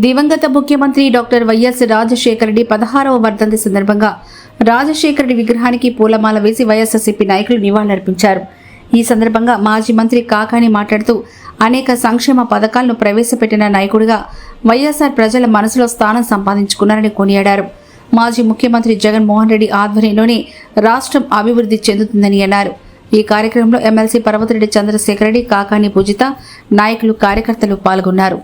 దివంగత ముఖ్యమంత్రి doctor YS Rajasekhara Reddy 16వ వర్ధంతి సందర్భంగా రాజశేఖర రెడ్డి విగ్రహానికి పూలమాల వేసి వైఎస్ఆర్సీపీ నాయకులు నివాళులర్పించారు. ఈ సందర్భంగా మాజీ మంత్రి కాకాని మాట్లాడుతూ అనేక సంక్షేమ పథకాలను ప్రవేశపెట్టిన నాయకుడిగా వైఎస్ఆర్ ప్రజల మనసులో స్థానం సంపాదించుకున్నారని కొనియాడారు. మాజీ ముఖ్యమంత్రి జగన్మోహన్ రెడ్డి ఆధ్వర్యంలోనే రాష్ట్రం అభివృద్ధి చెందుతుందని అన్నారు. ఈ కార్యక్రమంలో ఎమ్మెల్సీ పర్వతిరెడ్డి చంద్రశేఖర్ రెడ్డి, కాకాని పూజిత, నాయకులు, కార్యకర్తలు పాల్గొన్నారు.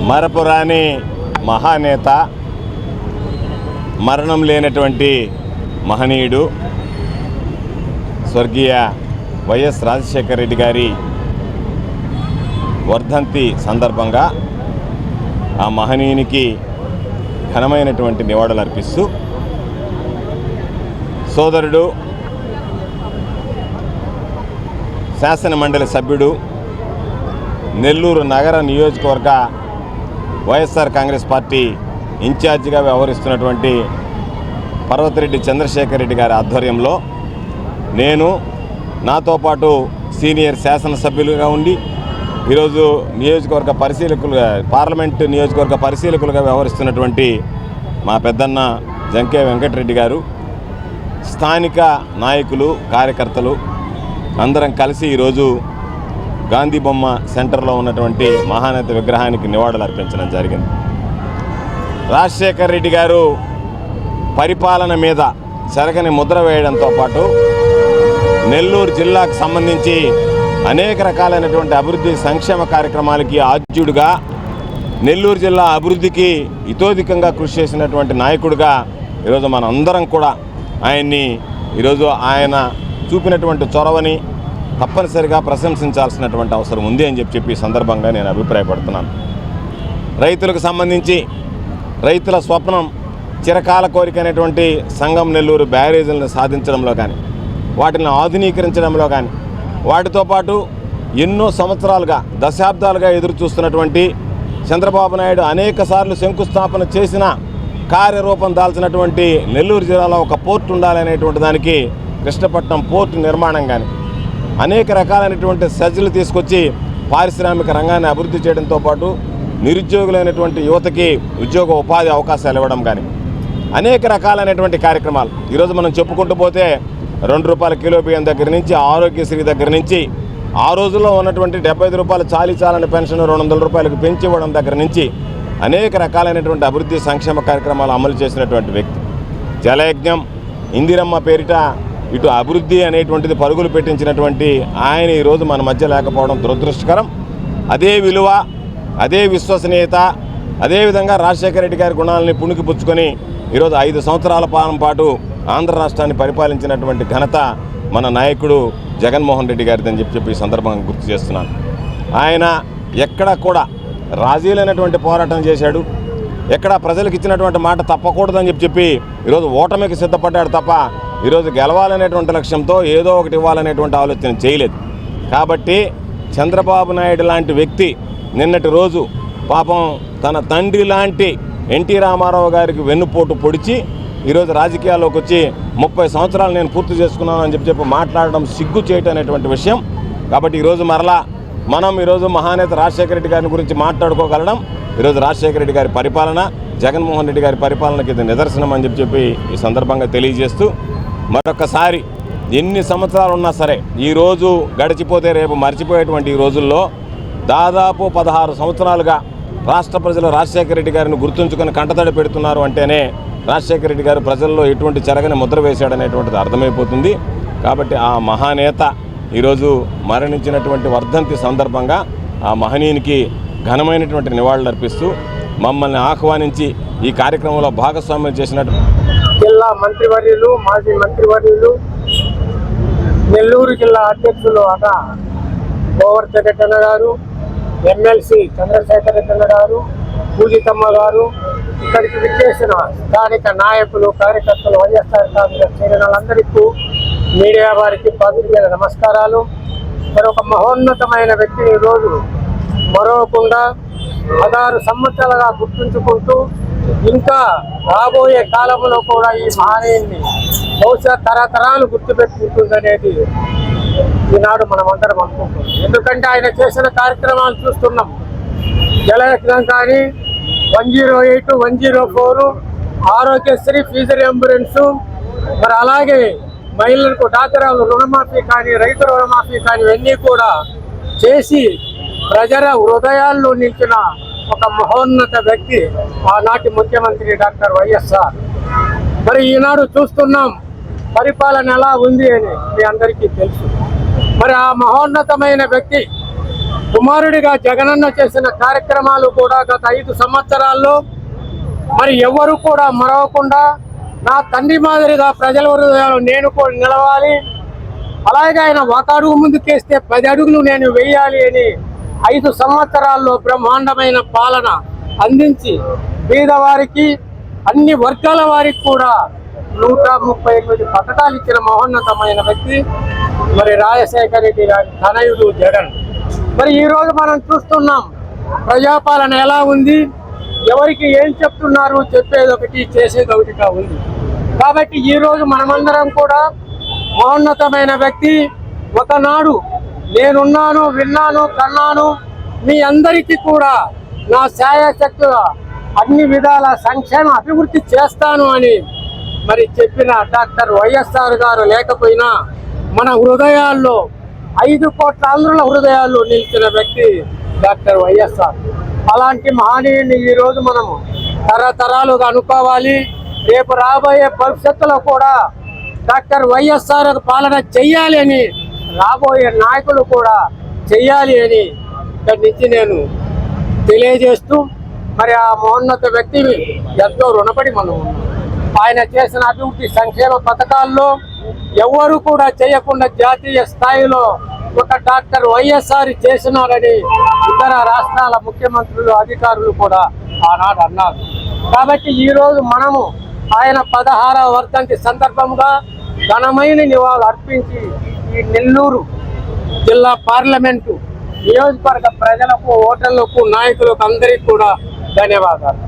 మరపురాని మహానేత, మరణం లేనటువంటి మహనీయుడు స్వర్గీయ వైఎస్ రాజశేఖర రెడ్డి గారి వర్ధంతి సందర్భంగా ఆ మహనీయునికి ఘనమైనటువంటి నివాళులు అర్పిస్తూ సోదరుడు, శాసనమండలి సభ్యుడు, నెల్లూరు నగర నియోజకవర్గ వైఎస్ఆర్ కాంగ్రెస్ పార్టీ ఇన్ఛార్జిగా వ్యవహరిస్తున్నటువంటి పర్వతిరెడ్డి చంద్రశేఖర్ రెడ్డి గారి ఆధ్వర్యంలో నేను, నాతో పాటు సీనియర్ శాసనసభ్యులుగా ఉండి ఈరోజు నియోజకవర్గ పరిశీలకులుగా, పార్లమెంటు నియోజకవర్గ పరిశీలకులుగా వ్యవహరిస్తున్నటువంటి మా పెద్దన్న జంకే వెంకటరెడ్డి గారు, స్థానిక నాయకులు, కార్యకర్తలు అందరం కలిసి ఈరోజు గాంధీ బొమ్మ సెంటర్లో ఉన్నటువంటి మహానేత విగ్రహానికి నివాళులు అర్పించడం జరిగింది. రాజశేఖర్ రెడ్డి గారు పరిపాలన మీద చెరగని ముద్ర వేయడంతో పాటు నెల్లూరు జిల్లాకు సంబంధించి అనేక రకాలైనటువంటి అభివృద్ధి సంక్షేమ కార్యక్రమాలకి ఆద్యుడిగా, నెల్లూరు జిల్లా అభివృద్ధికి ఇతోధికంగా కృషి చేసినటువంటి నాయకుడిగా ఈరోజు మన అందరం కూడా ఆయన్ని ఈరోజు ఆయన చూపినటువంటి చొరవని తప్పనిసరిగా ప్రశంసించాల్సినటువంటి అవసరం ఉంది అని చెప్పి ఈ సందర్భంగా నేను అభిప్రాయపడుతున్నాను. రైతులకు సంబంధించి రైతుల స్వప్నం, చిరకాల కోరిక అయినటువంటి సంగం నెల్లూరు బ్యారేజీలను సాధించడంలో కానీ, వాటిని ఆధునీకరించడంలో కానీ, వాటితో పాటు ఎన్నో సంవత్సరాలుగా, దశాబ్దాలుగా ఎదురు చూస్తున్నటువంటి చంద్రబాబు నాయుడు అనేక సార్లు శంకుస్థాపన చేసిన కార్యరూపం దాల్చినటువంటి నెల్లూరు జిల్లాలో ఒక పోర్టు ఉండాలనేటువంటి దానికి కృష్ణపట్నం పోర్టు నిర్మాణం కానీ, అనేక రకాలైనటువంటి సజ్జలు తీసుకొచ్చి పారిశ్రామిక రంగాన్ని అభివృద్ధి చేయడంతో పాటు నిరుద్యోగులైనటువంటి యువతకి ఉద్యోగ ఉపాధి అవకాశాలు ఇవ్వడం కానీ, అనేక రకాలైనటువంటి కార్యక్రమాలు ఈరోజు మనం చెప్పుకుంటూ పోతే ₹2 కిలో బియ్యం దగ్గర నుంచి, ఆరోగ్యశ్రీ దగ్గర నుంచి, ఆ రోజుల్లో ఉన్నటువంటి ₹75 చాలని పెన్షన్ ₹200 పెంచి ఇవ్వడం దగ్గర నుంచి అనేక రకాలైనటువంటి అభివృద్ధి సంక్షేమ కార్యక్రమాలు అమలు చేసినటువంటి వ్యక్తి. జలయజ్ఞం, ఇందిరమ్మ పేరిట ఇటు అభివృద్ధి అనేటువంటిది పరుగులు పెట్టించినటువంటి ఆయన ఈరోజు మన మధ్య లేకపోవడం దురదృష్టకరం. అదే విలువ, అదే విశ్వసనీయత, అదేవిధంగా రాజశేఖర రెడ్డి గారి గుణాలని పుణికిపుచ్చుకొని ఈరోజు 5 సంవత్సరాల పాలన పాటు ఆంధ్ర రాష్ట్రాన్ని పరిపాలించినటువంటి ఘనత మన నాయకుడు జగన్మోహన్ రెడ్డి గారిదని చెప్పి ఈ సందర్భంగా గుర్తు చేస్తున్నాను. ఆయన ఎక్కడ కూడా రాజీలైనటువంటి పోరాటం చేశాడు. ఎక్కడ ప్రజలకు ఇచ్చినటువంటి మాట తప్పకూడదని చెప్పి ఈరోజు ఓటమికి సిద్ధపడ్డాడు తప్ప ఈరోజు గెలవాలనేటువంటి లక్ష్యంతో ఏదో ఒకటి ఇవ్వాలనేటువంటి ఆలోచన చేయలేదు. కాబట్టి చంద్రబాబు నాయుడు లాంటి వ్యక్తి నిన్నటి రోజు పాపం తన తండ్రి లాంటి ఎన్టీ రామారావు గారికి వెన్నుపోటు పొడిచి ఈరోజు రాజకీయాల్లోకి వచ్చి 30 సంవత్సరాలు నేను పూర్తి చేసుకున్నాను అని చెప్పి మాట్లాడడం సిగ్గు చేయటం అనేటువంటి విషయం. కాబట్టి ఈరోజు మరలా మనం ఈరోజు మహానేత రాజశేఖర రెడ్డి గారి గురించి మాట్లాడుకోగలడం ఈరోజు రాజశేఖర రెడ్డి గారి పరిపాలన, జగన్మోహన్ రెడ్డి గారి పరిపాలనకి ఇది నిదర్శనం అని చెప్పి ఈ సందర్భంగా తెలియజేస్తూ, మరొకసారి ఎన్ని సంవత్సరాలు ఉన్నా సరే ఈరోజు గడిచిపోతే రేపు మర్చిపోయేటువంటి ఈ రోజుల్లో దాదాపు 16 సంవత్సరాలుగా రాష్ట్ర ప్రజలు రాజశేఖర రెడ్డి గారిని గుర్తుంచుకొని కంటతడి పెడుతున్నారు అంటేనే రాజశేఖర రెడ్డి గారు ప్రజల్లో ఎటువంటి చెరగని ముద్ర వేశాడనేటువంటిది అర్థమైపోతుంది. కాబట్టి ఆ మహానేత ఈరోజు మరణించినటువంటి వర్ధంతి సందర్భంగా ఆ మహనీయునికి ఘనమైనటువంటి నివాళులు అర్పిస్తూ మమ్మల్ని ఆహ్వానించి ఈ కార్యక్రమంలో భాగస్వామ్యం చేసినట్టు జిల్లా మంత్రివర్యులు, మాజీ మంత్రివర్యులు, నెల్లూరు జిల్లా అధ్యక్షులు అన్న గోవర్ధన్ రెడ్డి అన్న గారు, ఎమ్మెల్సీ చంద్రశేఖర్ రెడ్డి అన్న గారు, పూజితమ్మ గారు, ఇక్కడికి విచ్చేసిన స్థానిక నాయకులు, కార్యకర్తలు, వైఎస్ఆర్ కాంగ్రెస్ శ్రేణులందరికీ, మీడియా వారికి పాత్రికేయుల నమస్కారాలు. మరొక మహోన్నతమైన వ్యక్తిని ఈరోజు మరవకుండా 16 సంవత్సరాలుగా గుర్తుంచుకుంటూ ఇంకా రాబోయే కాలంలో కూడా ఈ మహనీయుని బహుశా తరతరాలు గుర్తుపెట్టుకుంటుందనేది ఈనాడు మనమందరం అనుకుంటున్నాం. ఎందుకంటే ఆయన చేసిన కార్యక్రమాలు చూస్తున్నాం. జలయజ్ఞం కానీ, 108, 104, ఆరోగ్యశ్రీ, ఫీజు రియంబరెన్స్, మరి అలాగే మహిళలకు డాక్టర్లు రుణమాఫీ కానీ, రైతు రుణమాఫీ కానీ ఇవన్నీ కూడా చేసి ప్రజల హృదయాల్లో నిలిచిన ఒక మహోన్నత వ్యక్తి ఆనాటి ముఖ్యమంత్రి డాక్టర్ వైఎస్ఆర్. మరి ఈనాడు చూస్తున్నాం పరిపాలన ఎలా ఉంది అని మీ అందరికీ తెలుసు. మరి ఆ మహోన్నతమైన వ్యక్తి కుమారుడిగా జగనన్న చేసిన కార్యక్రమాలు కూడా గత 5 సంవత్సరాల్లో మరి ఎవరు కూడా మరవకుండా నా తండ్రి మాదిరిగా ప్రజల హృదయాలు నేను కూడా నిలవాలి, అలాగే ఆయన ఒక అడుగు ముందుకేస్తే 10 అడుగులు నేను వేయాలి అని 5 సంవత్సరాల్లో బ్రహ్మాండమైన పాలన అందించి పేదవారికి, అన్ని వర్గాల వారికి కూడా 138 పథకాలు ఇచ్చిన మహోన్నతమైన వ్యక్తి మరి రాజశేఖర రెడ్డి గారి తనయుడు జగన్. మరి ఈరోజు మనం చూస్తున్నాం ప్రజాపాలన ఎలా ఉంది, ఎవరికి ఏం చెప్తున్నారు, చెప్పేది ఒకటి చేసేది ఒకటిగా ఉంది. కాబట్టి ఈరోజు మనమందరం కూడా మహోన్నతమైన వ్యక్తి ఒకనాడు నేనున్నాను, విన్నాను, కన్నాను, మీ అందరికీ కూడా నా శాయశక్తుల అన్ని విధాల సంక్షేమ అభివృద్ధి చేస్తాను అని మరి చెప్పిన డాక్టర్ వైఎస్ఆర్ గారు లేకపోయినా మన హృదయాల్లో 5 కోట్ల ఆంధ్రుల హృదయాల్లో నిలిచిన వ్యక్తి డాక్టర్ వైఎస్ఆర్. అలాంటి మహనీయుని ఈరోజు మనము తరతరాలుగా అనుకోవాలి. రేపు రాబోయే భవిష్యత్తులో కూడా డాక్టర్ వైఎస్ఆర్ పాలన చెయ్యాలి అని, రాబోయే నాయకులు కూడా చెయ్యాలి అని ఇక్కడి నుంచి నేను తెలియజేస్తూ మరి ఆ మహోన్నత వ్యక్తిని ఎంతో రుణపడి మనం ఉన్నాం. ఆయన చేసిన అభివృద్ధి సంక్షేమ పథకాల్లో ఎవరు కూడా చేయకుండా జాతీయ స్థాయిలో ఒక డాక్టర్ వైఎస్ఆర్ చేసినారని ఇతర రాష్ట్రాల ముఖ్యమంత్రులు, అధికారులు కూడా ఆనాడు అన్నారు. కాబట్టి ఈరోజు మనము ఆయన 16వ వర్ధంతి సందర్భంగా ఘనమైన నివాళులు అర్పించి ఈ నెల్లూరు జిల్లా పార్లమెంటు నియోజకవర్గ ప్రజలకు, ఓటర్లకు, నాయకులకు అందరికీ కూడా ధన్యవాదాలు.